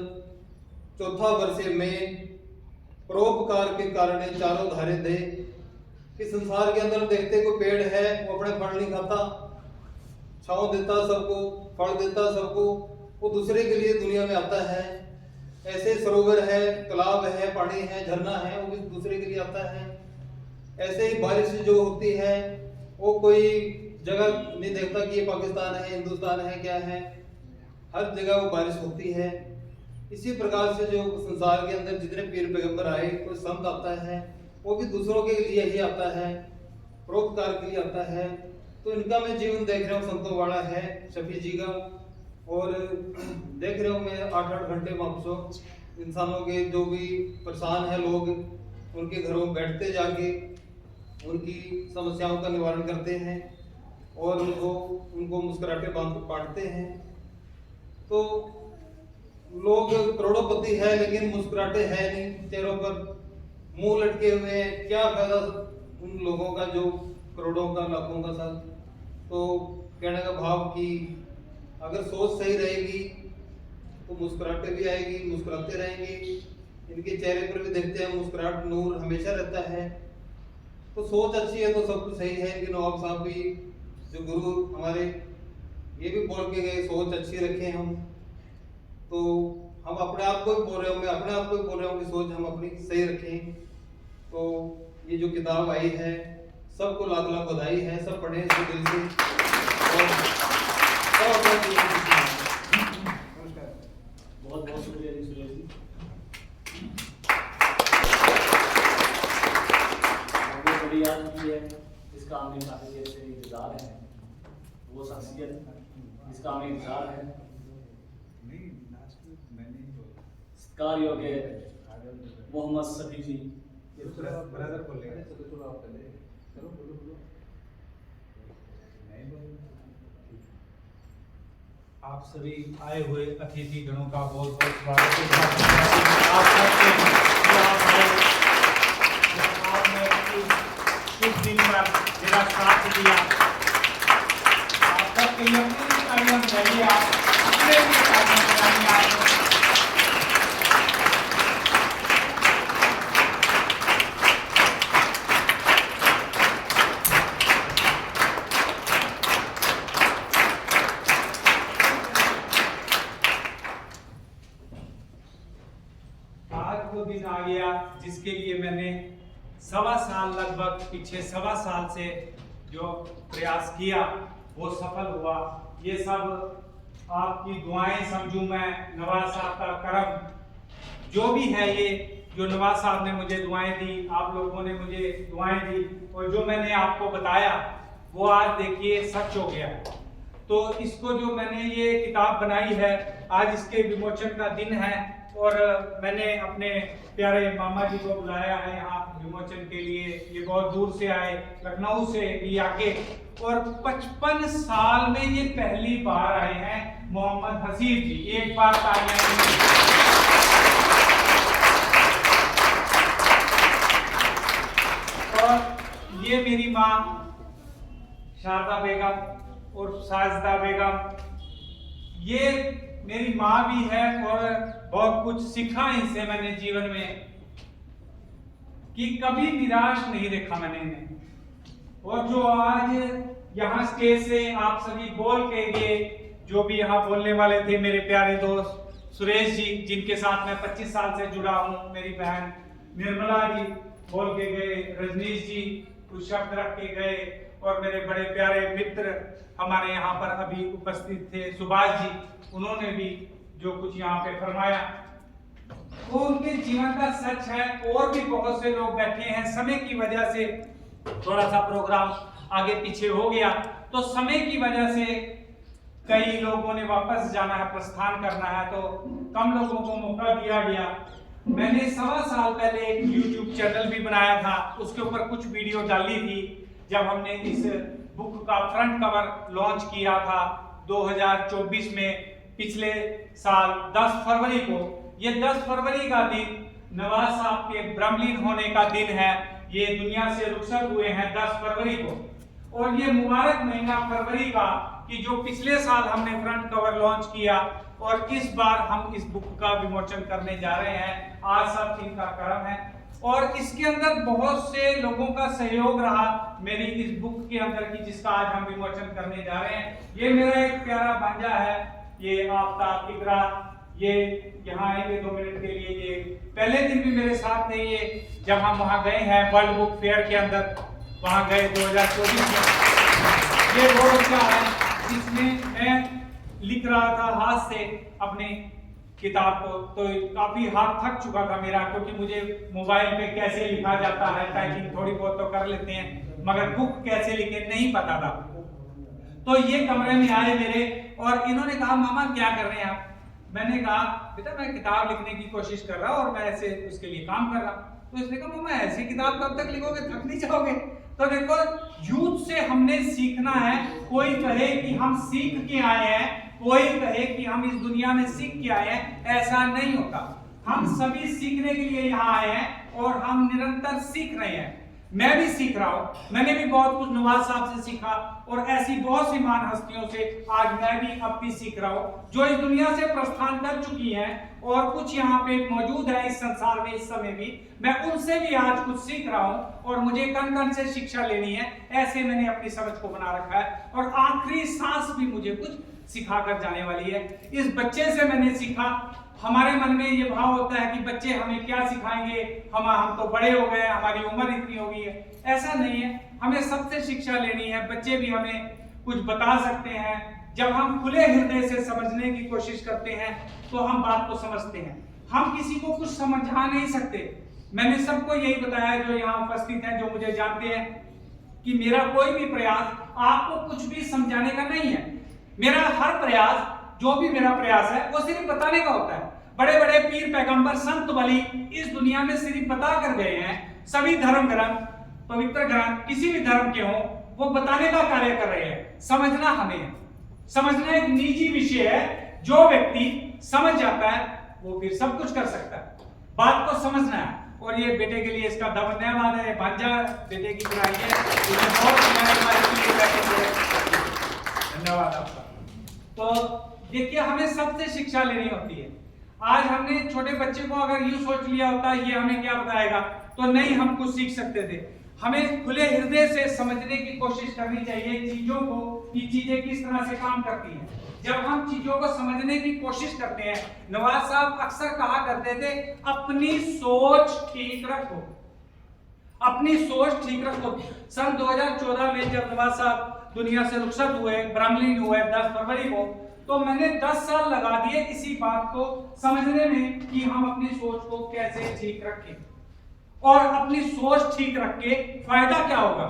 चौथा वर्षे में परोपकार के कारण चारों धारे दे। कि संसार के अंदर देखते कोई पेड़ है वो अपने फल नहीं खाता, छांव देता सबको, फल देता सबको, वो दूसरे के लिए दुनिया में आता है। ऐसे सरोवर है, तालाब है, पानी है, झरना है, वो भी दूसरे के लिए आता है। ऐसे ही बारिश जो होती है वो कोई जगह नहीं देखता कि ये पाकिस्तान है, हिंदुस्तान है, क्या है, हर जगह वो बारिश होती है। इसी प्रकार से जो संसार के अंदर जितने पीर पैगंबर आए, कोई संत आता है वो भी दूसरों के लिए ही आता है, परोपकार के लिए आता है। तो इनका मैं जीवन देख रहा हूँ, संतों वाला है शफी जी का, और देख रहा हूँ मैं 8-8 घंटे वापस इंसानों के जो भी परेशान है लोग, उनके घरों में बैठते जाके उनकी समस्याओं का निवारण करते हैं और उनको मुस्कुराहटे बांटते हैं। तो लोग करोड़ोंपति है लेकिन मुस्कुराहटे है नहीं, चेहरों पर मुंह लटके हुए हैं। क्या फायदा उन लोगों का जो करोड़ों का, लाखों का साथ। तो कहने का भाव कि अगर सोच सही रहेगी तो मुस्कुराहटे भी आएगी, मुस्कुराते रहेंगे। इनके चेहरे पर भी देखते हैं मुस्कुराहट, नूर हमेशा रहता है। तो सोच अच्छी है तो सब कुछ सही है। इनके नवाब साहब भी जो गुरु हमारे, ये भी बोल के गए सोच अच्छी रखें हम। तो हम अपने आप को भी बोल रहे हो, मैं अपने आप को भी बोल रहा हूँ कि सोच हम अपनी सही रखें। तो ये जो किताब आई है सबको लाख लाख बधाई है, सब पढ़ें इसको दिल से और सब अपना जीवन में। नमस्कार, बहुत बहुत शुक्रिया जी सुरेश जी। हमने बड़ी याद की है, इसका हमें काफी देर से इंतजार है, वो शख्सियत जिसका हमें इंतजार है। सत्कार योग्य मोहम्मद शफी जी। ब्रदर बोलेंगे। चलो आप पहले चलो बोलो। आप सभी आए हुए अतिथि गणों का बहुत बहुत स्वागत है। आप सबके आपने कुछ दिन पर मेरा साथ दिया, आप सबके लिए अपनी तालियां बजाइए, आप अपने लिए तालियां बजाइए। दिन आ गया जिसके लिए मैंने 1.25 साल, लगभग पीछे 1.25 साल से जो प्रयास किया वो सफल हुआ। ये सब आपकी दुआएं समझूं मैं, नवाज साहब का करम जो भी है, ये जो नवाज साहब ने मुझे दुआएं दी, आप लोगों ने मुझे दुआएं दी, और जो मैंने आपको बताया वो आज देखिए सच हो गया। तो इसको जो मैंने ये किताब बनाई है, आज इसके विमोचन का दिन है और मैंने अपने प्यारे मामा जी को बुलाया है यहाँ विमोचन के लिए। ये बहुत दूर से आए, लखनऊ से भी आके, और 55 साल में ये पहली बार आए हैं मोहम्मद हसीब जी। एक बार तालियां। और ये मेरी माँ शारदा बेगम और साजिदा बेगम, ये मेरी माँ भी है और बहुत कुछ सीखा इनसे मैंने जीवन में कि कभी निराश नहीं देखा मैंने इन्हें। और जो आज यहाँ स्टेज से आप सभी बोल के गए, जो भी यहाँ बोलने वाले थे मेरे प्यारे दोस्त सुरेश जी, जिनके साथ मैं 25 साल से जुड़ा हूँ, मेरी बहन निर्मला जी बोल के गए, रजनीश जी कुछ शब्द रख के गए, और मेरे बड़े प्यारे मित्र हमारे यहाँ पर अभी उपस्थित थे सुभाष जी, उन्होंने भी जो कुछ यहाँ पे फरमाया वो उनके जीवन का सच है। और भी बहुत से लोग बैठे हैं, समय की वजह से थोड़ा सा प्रोग्राम आगे पीछे हो गया, तो समय की वजह से कई लोगों ने वापस जाना है, प्रस्थान करना है, तो कम लोगों को मौका दिया गया। मैंने 1.25 साल पहले एक YouTube चैनल भी बनाया था, उसके ऊपर कुछ वीडियो डाली थी जब हमने इस बुक का फ्रंट कवर लॉन्च किया था 2024 में, पिछले साल 10 फरवरी को। ये 10 फरवरी का दिन नवाज साहब के ब्रह्मलीन होने का दिन है। ये दुनिया से रुखसत हुए हैं 10 फरवरी को, और ये मुबारक महीना फरवरी का कि जो पिछले साल हमने फ्रंट कवर लॉन्च किया और इस बार हम इस बुक का विमोचन करने जा रहे हैं। आज सब इनका करम है और इसके अंदर बहुत से लोगों का सहयोग रहा मेरी इस बुक के अंदर की, जिसका आज हम विमोचन करने जा रहे हैं। ये मेरा एक प्यारा भांजा है, ये आफ्ताब इकरा, ये यहाँ आएंगे 2 मिनट के लिए। ये पहले दिन भी मेरे साथ थे, ये जब हम वहाँ गए हैं वर्ल्ड बुक फेयर के अंदर, वहाँ गए 2024 में। ये वो बच्चा है जिसमें मैं लिख रहा था हाथ से अपने किताब को, तो काफी हाथ थक चुका था मेरा, क्योंकि मुझे मोबाइल पे कैसे लिखा जाता है, टाइपिंग थोड़ी बहुत तो कर लेते हैं, मगर बुक कैसे लिखे नहीं पता था। तो ये कमरे में आए मेरे और इन्होंने कहा मामा क्या कर रहे हैं आप? मैंने कहा बेटा मैं किताब लिखने की कोशिश कर रहा हूँ और मैं ऐसे उसके लिए काम कर रहा। तो इसने कहा मामा ऐसी किताब कब तक लिखोगे, थक नहीं जाओगे? तो देखो यूथ से हमने सीखना है। कोई कहे कि हम सीख के आए हैं, कोई कहे कि हम इस दुनिया में सीख के आए हैं, ऐसा नहीं होता। हम सभी सीखने के लिए यहाँ आए हैं और हम निरंतर सीख रहे हैं। मैं भी सीख रहा हूँ, मैंने भी बहुत कुछ नवाज साहब से सीखा और ऐसी बहुत सी महान हस्तियों से आज मैं भी अब भी सीख रहा हूँ, जो इस दुनिया से प्रस्थान कर चुकी हैं और कुछ यहाँ पे मौजूद है इस संसार में इस समय भी। मैं उनसे भी आज कुछ सीख रहा हूँ और मुझे कण कण से शिक्षा लेनी है, ऐसे मैंने अपनी समझ को बना रखा है। और आखिरी सांस भी मुझे कुछ सिखा कर जाने वाली है। इस बच्चे से मैंने सीखा। हमारे मन में ये भाव होता है कि बच्चे हमें क्या सिखाएंगे, हम तो बड़े हो गए, हमारी उम्र इतनी हो गई है। ऐसा नहीं है, हमें सबसे शिक्षा लेनी है। बच्चे भी हमें कुछ बता सकते हैं। जब हम खुले हृदय से समझने की कोशिश करते हैं तो हम बात को समझते हैं। हम किसी को कुछ समझा नहीं सकते। मैंने सबको यही बताया जो यहाँ उपस्थित हैं, जो मुझे जानते हैं, कि मेरा कोई भी प्रयास आपको कुछ भी समझाने का नहीं है। मेरा हर प्रयास, जो भी मेरा प्रयास है, वो सिर्फ बताने का होता है। बड़े बड़े पीर पैगंबर संत वली इस दुनिया में सिर्फ बता कर गए हैं। सभी धर्म ग्रंथ, पवित्र ग्रंथ किसी भी धर्म के हों, वो बताने का कार्य कर रहे हैं। समझना हमें है। समझना एक निजी विषय है। जो व्यक्ति समझ जाता है वो फिर सब कुछ कर सकता है। बात को समझना है। और ये बेटे के लिए इसका धन्यवाद है। भांजा बेटे की पढ़ाई है, धन्यवाद आपका। तो देखिए हमें सबसे शिक्षा लेनी होती है। आज हमने छोटे बच्चे को अगर यूं सोच लिया होता ये हमें क्या बताएगा, तो नहीं हम कुछ सीख सकते थे। हमें खुले हृदय से समझने की कोशिश करनी चाहिए चीजों को, कि चीजें किस तरह से काम करती हैं। जब हम चीजों को समझने की कोशिश करते हैं, नवाज साहब अक्सर कहा करते थे अपनी सोच ठीक रखो, अपनी सोच ठीक रखो। सन 2014 में जब नवाज साहब दुनिया से रुखसत हुए, ब्रह्मलीन हुए 10 फरवरी को, तो मैंने 10 साल लगा दिए इसी बात को समझने में कि हम अपनी सोच को कैसे ठीक रखें। और अपनी सोच ठीक रख के फायदा क्या होगा,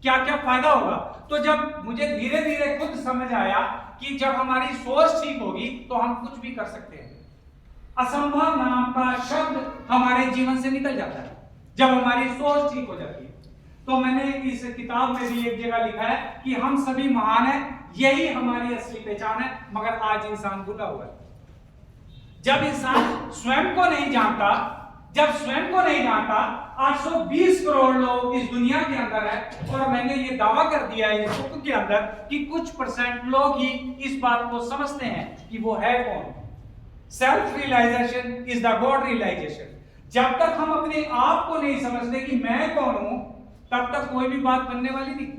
क्या क्या फायदा होगा। तो जब मुझे धीरे धीरे खुद समझ आया कि जब हमारी सोच ठीक होगी तो हम कुछ भी कर सकते हैं। असंभव नाम का शब्द हमारे जीवन से निकल जाता है जब हमारी सोच ठीक हो जाती है। तो मैंने इस किताब में भी एक जगह लिखा है कि हम सभी महान हैं, यही हमारी असली पहचान है। मगर आज इंसान भूला हुआ है। जब इंसान स्वयं को नहीं जानता, जब स्वयं को नहीं जानता, 820 करोड़ लोग इस दुनिया के अंदर है और मैंने ये दावा कर दिया है इस बुक के अंदर कि कुछ % लोग ही इस बात को समझते हैं कि वो है कौन। Self realization is the god realization. जब तक हम अपने आप को नहीं समझते कि मैं कौन हूं, तब तक कोई भी बात बनने वाली नहीं।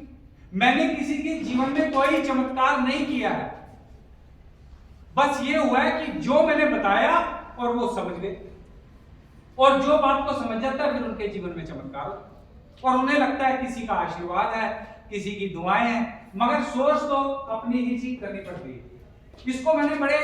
मैंने किसी के जीवन में कोई चमत्कार नहीं किया है। बस ये हुआ है कि जो मैंने बताया और वो समझ गए, और जो बात को समझ जाता है फिर उनके जीवन में चमत्कार होता है और उन्हें लगता है किसी का आशीर्वाद है, किसी की दुआएं हैं। मगर सोच तो अपनी ही ठीक करनी पड़ती है। इसको मैंने बड़े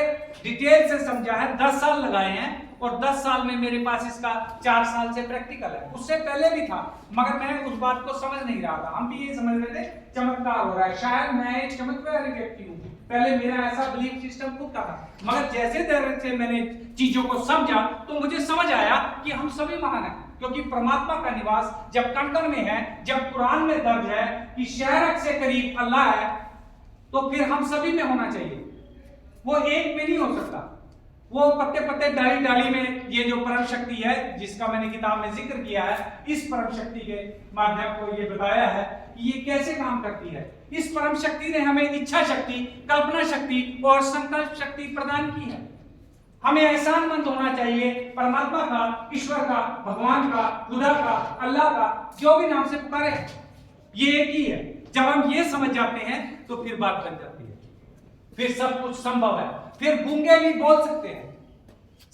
डिटेल से समझा है, 10 साल लगाए हैं और 10 साल में मेरे पास इसका 4 साल से प्रैक्टिकल है। उससे पहले भी था मगर मैं उस बात को समझ नहीं रहा था। हम भी ये समझ रहे थे चमत्कार हो रहा है, शायद मैं एक चमत्कारी व्यक्ति हूँ। पहले मेरा ऐसा बिलीफ सिस्टम खुद का था, मगर जैसे तरह से मैंने चीजों को समझा तो मुझे समझ आया कि हम सभी महान हैं, क्योंकि परमात्मा का निवास जब कण-कण में है, जब कुरान में दर्ज है कि शहरक से करीब अल्लाह है, तो फिर हम सभी में होना चाहिए। वो एक में नहीं हो सकता। वो पत्ते पत्ते डाली डाली में ये जो परम शक्ति है जिसका मैंने किताब में जिक्र किया है, इस परम शक्ति के माध्यम को ये बताया है कि ये कैसे काम करती है। इस परम शक्ति ने हमें इच्छा शक्ति, कल्पना शक्ति और संकल्प शक्ति प्रदान की है। हमें एहसानमंद होना चाहिए, परमात्मा का, ईश्वर का, भगवान का, खुदा का, अल्लाह का, जो भी नाम से पुकारे ये एक ही है। जब हम ये समझ जाते हैं तो फिर बात बन जाती है, फिर सब कुछ संभव है, फिर गूंगे भी बोल सकते हैं,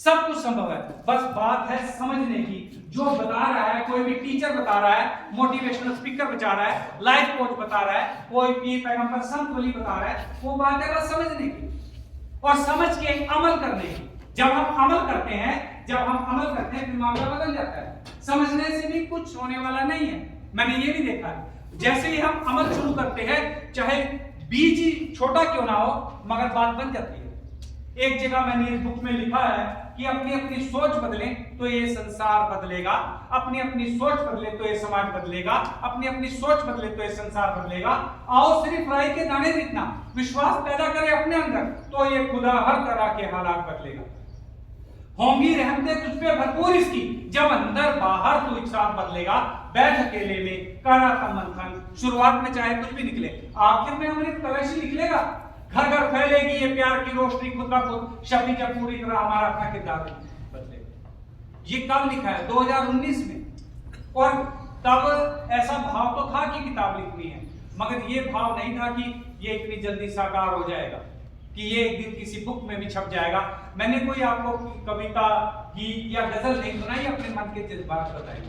सब कुछ संभव है। बस बात है समझने की। जो बता रहा है, कोई भी टीचर बता रहा है, मोटिवेशनल स्पीकर बता रहा है, लाइफ कोच बता रहा है, कोई पीर पैगंबर संत वली बता रहा है, वो बात है बस समझने की और समझ के अमल करने की। जब हम अमल करते हैं, फिर मामला बदल जाता है। समझने से भी कुछ होने वाला नहीं है। मैंने ये भी देखा है, जैसे ही हम अमल शुरू करते हैं, चाहे बीज ही छोटा क्यों ना हो, मगर बात बन जाती है। एक जगह मैंने इस बुक में लिखा है कि अपनी अपनी सोच बदलें तो ये संसार बदलेगा, अपनी अपनी सोच बदले तो ये समाज बदलेगा, अपनी अपनी सोच बदले तो ये संसार बदलेगा। आओ सिर्फ राई के दाने जितना विश्वास पैदा करें अपने अंदर, तो ये खुदा हर तरह के हालात बदलेगा। होंगी रहमतें तुझ पे भरपूर इसकी, जब अंदर बाहर तू एक साथ बदलेगा। बैठ अकेले में करा था मंथन, शुरुआत में चाहे कुछ भी निकले, आखिर में अमृत कलश ही निकलेगा। घर घर फैलेगी ये प्यार की रोशनी, खुद ब खुद शफी जब पूरी तरह हमारा अपना किरदार बदलेगा। ये कब लिखा है? 2019 में। और तब ऐसा भाव तो था कि किताब लिखनी है, मगर ये भाव नहीं था कि ये इतनी जल्दी साकार हो जाएगा, कि ये एक दिन किसी बुक में भी छप जाएगा। मैंने कोई आपको कविता, गीत या गजल नहीं सुनाई, अपने मन के जज्बात बताए।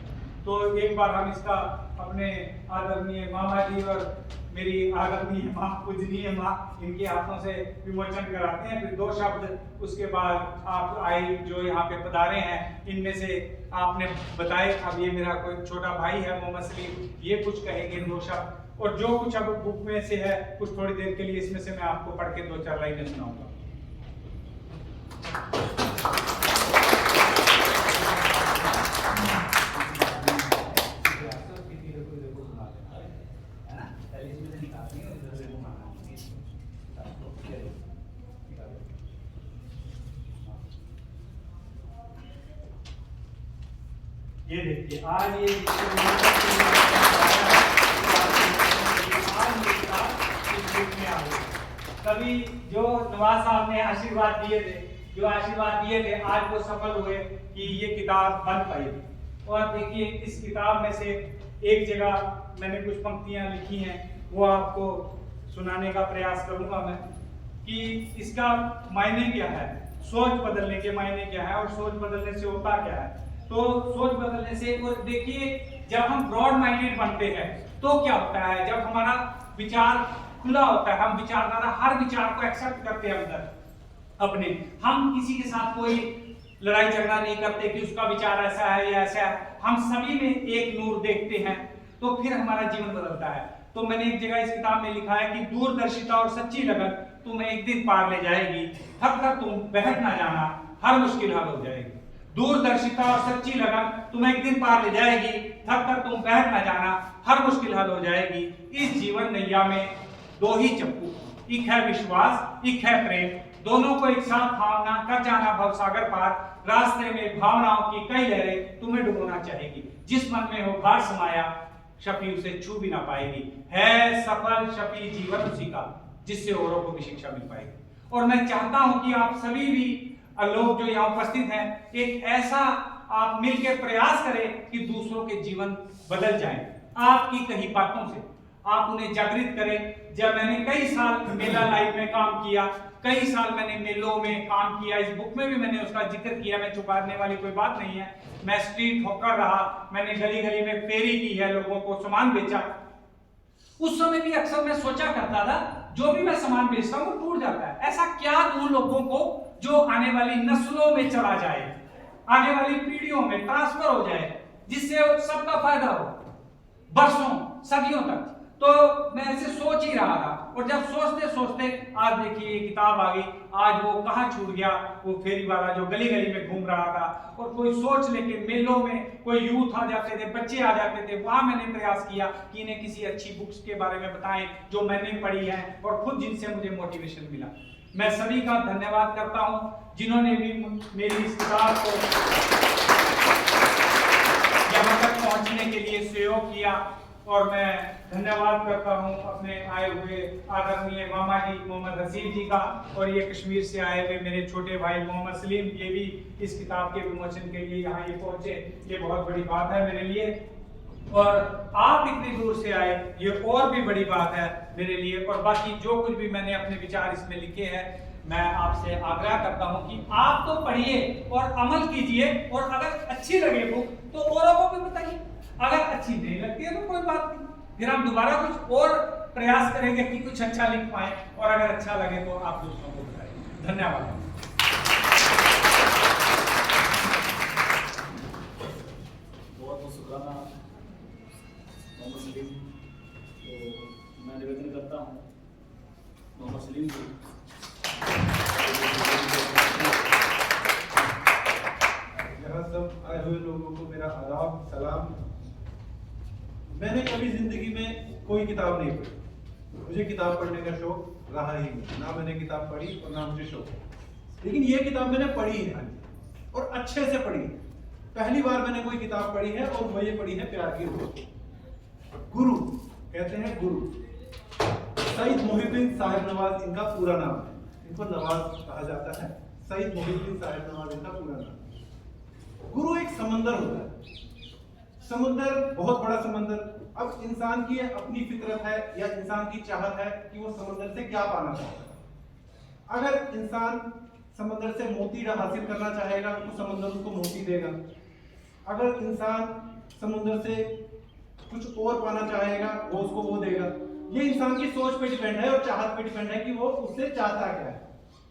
तो एक बार हम इसका अपने आदरणीय मामा जी और मेरी आदरणीय माँ, पूजनीय माँ, इनके हाथों से विमोचन कराते हैं। फिर 2 शब्द उसके बाद आप आए जो यहाँ पे पधारे हैं, इनमें से आपने बताए। अब ये मेरा कोई छोटा भाई है मोहम्मद सलीम, ये कुछ कहेंगे 2 शब्द, और जो कुछ अब बुक में से है कुछ थोड़ी देर के लिए इसमें से मैं आपको पढ़ के 2-4 लाइनें सुनाऊंगा। ये देखिए, आज ये कभी जो नवाज साहब ने आशीर्वाद दिए थे, आज वो सफल हुए कि ये किताब बन पाई। और देखिए, इस किताब में से एक जगह मैंने कुछ पंक्तियां लिखी हैं, वो आपको सुनाने का प्रयास करूंगा मैं, कि इसका मायने क्या है, सोच बदलने के मायने क्या है, और सोच बदलने से होता क्या है। तो सोच बदलने से, और देखिए, जब हम ब्रॉड माइंडेड बनते हैं तो क्या होता है, जब हमारा विचार खुला होता है, हम विचारधारा हर विचार को एक्सेप्ट करते हैं अंदर अपने, हम किसी के साथ कोई लड़ाई झगड़ा नहीं करते कि उसका विचार ऐसा है या ऐसा है, हम सभी में एक नूर देखते हैं, तो फिर हमारा जीवन बदलता है। तो मैंने एक जगह इस किताब में लिखा है कि दूरदर्शिता और सच्ची लगन तुम्हें एक दिन पार ले जाएगी, थक कर तुम बहक ना जाना, हर मुश्किल हल हो जाएगी। दूरदर्शिता और सच्ची लगन तुम्हें एक दिन पार ले जाएगी, थक कर तुम बहक ना जाना, हर मुश्किल हल हो जाएगी। इस जीवन नैया में 2 ही चप्पू, एक है विश्वास, एक है प्रेम, दोनों को एक साथ थामना, कर जाना भवसागर पार। रास्ते में भावनाओं की कई लहरें तुम्हें डुबोना चाहेगी, जिस मन में हो भार समाया, शफी उसे छू भी ना पाएगी। है सफल शफी जीवन उसी का, जिससे औरों को भी शिक्षा मिल पाएगी। और मैं चाहता हूं कि आप सभी भी लोग जो यहाँ उपस्थित हैं, एक ऐसा आप मिलकर प्रयास करें कि दूसरों के जीवन बदल जाए आपकी कही बातों से, आप उन्हें जागृत करें। जब मैंने कई साल मेला लाइफ में काम किया, कई साल मैंने मेलों में काम किया, इस बुक में भी मैंने उसका जिक्र किया, मैं छुपाने वाली कोई बात नहीं है। मैं स्ट्रीट हॉकर रहा, मैंने गली गली में फेरी की है, लोगों को सामान बेचा। उस समय भी अक्सर मैं सोचा करता था, जो भी मैं सामान बेचता हूँ वो टूट जाता है, ऐसा क्या दूं लोगों को जो आने वाली नस्लों में चला जाए, आने वाली पीढ़ियों में ट्रांसफर हो जाए, जिससे सबका फायदा हो बरसों सदियों तक। तो मैं ऐसे सोच ही रहा था, और जब सोचते सोचते आज देखिए ये किताब आ गई। आज वो कहाँ छूट गया, वो फेरी वाला जो गली गली में घूम रहा था, और कोई सोच लेके मेलों में कोई यूथ आ जाते थे, बच्चे आ जाते थे, वहां मैंने प्रयास किया कि इन्हें किसी अच्छी बुक्स के बारे में बताएं जो मैंने पढ़ी है और खुद जिनसे मुझे मोटिवेशन मिला। मैं सभी का धन्यवाद करता हूं जिन्होंने भी मेरी इस किताब को यहाँ तक पहुंचने के लिए सहयोग किया। और मैं धन्यवाद करता हूं अपने आए हुए आदरणीय मामा जी मोहम्मद हसीब जी का, और ये कश्मीर से आए हुए मेरे छोटे भाई मोहम्मद सलीम, ये भी इस किताब के विमोचन के लिए यहाँ ये पहुंचे, ये बहुत बड़ी बात है मेरे लिए। और आप इतनी दूर से आए, ये और भी बड़ी बात है मेरे लिए। और बाकी जो कुछ भी मैंने अपने विचार इसमें लिखे हैं, मैं आपसे आग्रह करता हूं कि आप तो पढ़िए और अमल कीजिए, और अगर अच्छी लगे बुक तो औरों को भी बताइए, अगर अच्छी नहीं लगती है तो कोई बात नहीं, फिर हम दोबारा कुछ और प्रयास करेंगे कि कुछ अच्छा लिख पाए, और अगर अच्छा लगे तो आप दूसरों को बताइए। धन्यवाद। बहुत बहुत शुक्राना मोहम्मद सलीम। तो मैं निवेदन करता हूँ मोहम्मद सलीम जी, यहाँ सब आए हुए लोगों को मेरा आदाब सलाम। मैंने कभी जिंदगी में कोई किताब नहीं पढ़ी, मुझे किताब पढ़ने का शौक रहा ही नहीं, ना मैंने किताब पढ़ी और ना मुझे शौक है। लेकिन ये किताब मैंने पढ़ी है और अच्छे से पढ़ी है। पहली बार मैंने कोई किताब पढ़ी है और वो ये पढ़ी है प्यार की रोज। गुरु कहते हैं, गुरु सईद मोहिउद्दीन साहिब नवाज इनका पूरा नाम है, इनको नवाज कहा जाता है। सईद मोहिउद्दीन साहिब नवाज इनका पूरा नाम है। गुरु एक समंदर होता है, समंदर बहुत बड़ा समंदर। अब इंसान की अपनी फितरत है या इंसान की चाहत है कि वो समंदर से क्या पाना चाहता है। अगर इंसान समंदर से मोती हासिल करना चाहेगा तो समंदर उसको मोती देगा। अगर इंसान समुद्र से कुछ और पाना चाहेगा वो उसको वो देगा। ये इंसान की सोच पे डिपेंड है और चाहत पे डिपेंड है कि वो उससे चाहता क्या है।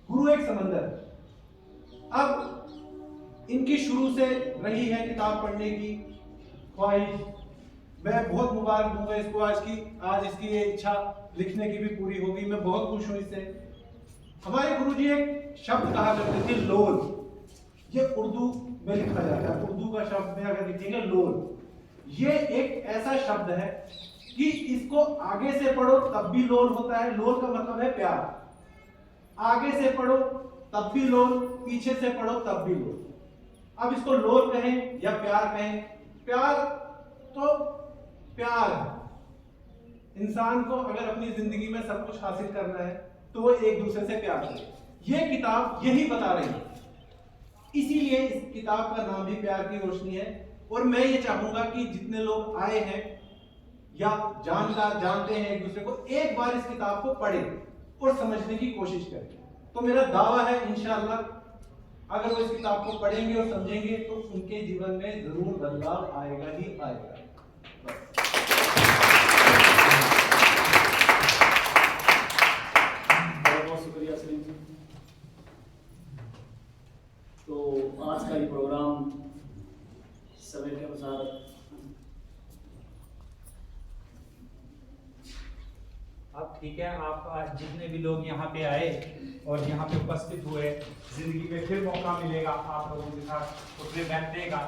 गुरु एक समंदर। अब इनकी शुरू से रही है किताब पढ़ने की ख्वाहिश। मैं बहुत मुबारक दूंगा इसको, आज इसकी ये इच्छा लिखने की भी पूरी होगी। मैं बहुत खुश हूं इससे। हमारे गुरुजी एक शब्द कहा करते थे, लोल। ये उर्दू में लिखा जाता है, उर्दू का शब्द में अगर लिखेंगे लोल, ये एक ऐसा शब्द है कि इसको आगे से पढ़ो तब भी लोल होता है। लोल का मतलब है प्यार। आगे से पढ़ो तब भी लोल, पीछे से पढ़ो तब भी लोल। अब इसको लोल कहें या प्यार कहें, प्यार तो प्यार है। इंसान को अगर अपनी जिंदगी में सब कुछ हासिल करना है तो वो एक दूसरे से प्यार करे। ये किताब यही बता रही है, इसीलिए इस किताब का नाम भी प्यार की रोशनी है। और मैं ये चाहूंगा कि जितने लोग आए हैं या जानते हैं एक दूसरे को, एक बार इस किताब को पढ़ें और समझने की कोशिश करें। तो मेरा दावा है इंशाअल्लाह अगर वो इस किताब को पढ़ेंगे और समझेंगे तो उनके जीवन में जरूर बदलाव आएगा ही आएगा। बहुत बहुत शुक्रिया सलीम जी। तो आज का ये प्रोग्राम समय के अनुसार अब ठीक है। आप आज जितने भी लोग यहाँ पे आए और यहाँ पे उपस्थित हुए, जिंदगी में फिर मौका मिलेगा आप लोगों के साथ उठने बैठने का।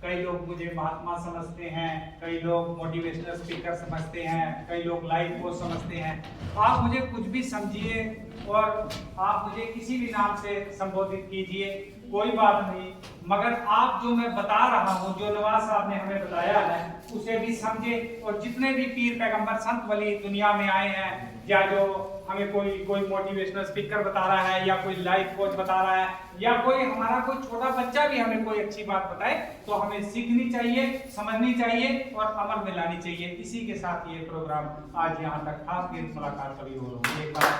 कई लोग मुझे महात्मा समझते हैं, कई लोग मोटिवेशनल स्पीकर समझते हैं, कई लोग लाइफ कोच समझते हैं। आप मुझे कुछ भी समझिए और आप मुझे किसी भी नाम से संबोधित कीजिए, कोई बात नहीं। मगर आप जो मैं बता रहा हूँ, जो नवाज साहब ने हमें बताया है, उसे भी समझे। और जितने भी पीर पैगंबर संत वली दुनिया में आए हैं, या जो हमें कोई मोटिवेशनल स्पीकर बता रहा है, या कोई लाइफ कोच बता रहा है, या कोई हमारा कोई छोटा बच्चा भी हमें कोई अच्छी बात बताए, तो हमें सीखनी चाहिए, समझनी चाहिए और अमल में लानी चाहिए। इसी के साथ ये प्रोग्राम आज यहाँ तक था। फिर मुलाकात कभी होगी एक बार।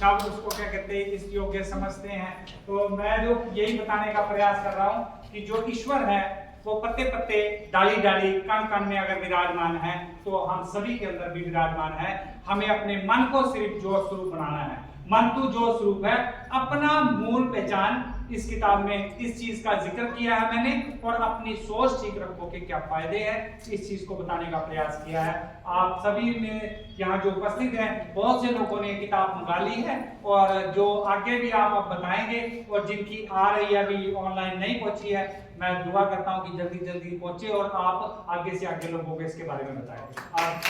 सब उसको क्या कहते हैं, इस योग्य समझते हैं। तो मैं जो यही बताने का प्रयास कर रहा हूँ कि जो ईश्वर है वो पत्ते पत्ते डाली डाली कण कण में अगर विराजमान है तो हम सभी के अंदर भी विराजमान है। हमें अपने मन को सिर्फ जो स्वरूप बनाना है। मन तो जो स्वरूप है, अपना मूल पहचान इस किताब में इस चीज का जिक्र किया है मैंने, और अपनी सोच ठीक रखो कि क्या फायदे हैं, इस चीज को बताने का प्रयास किया है। आप सभी ने यहाँ जो उपस्थित हैं, बहुत से लोगों ने किताब मंगा ली है, और जो आगे भी आप अब बताएंगे, और जिनकी आ रही है अभी ऑनलाइन नहीं पहुंची है, मैं दुआ करता हूं कि जल्दी जल्दी पहुंचे और आप आगे से आगे लोगों को इसके बारे में बताएं। आप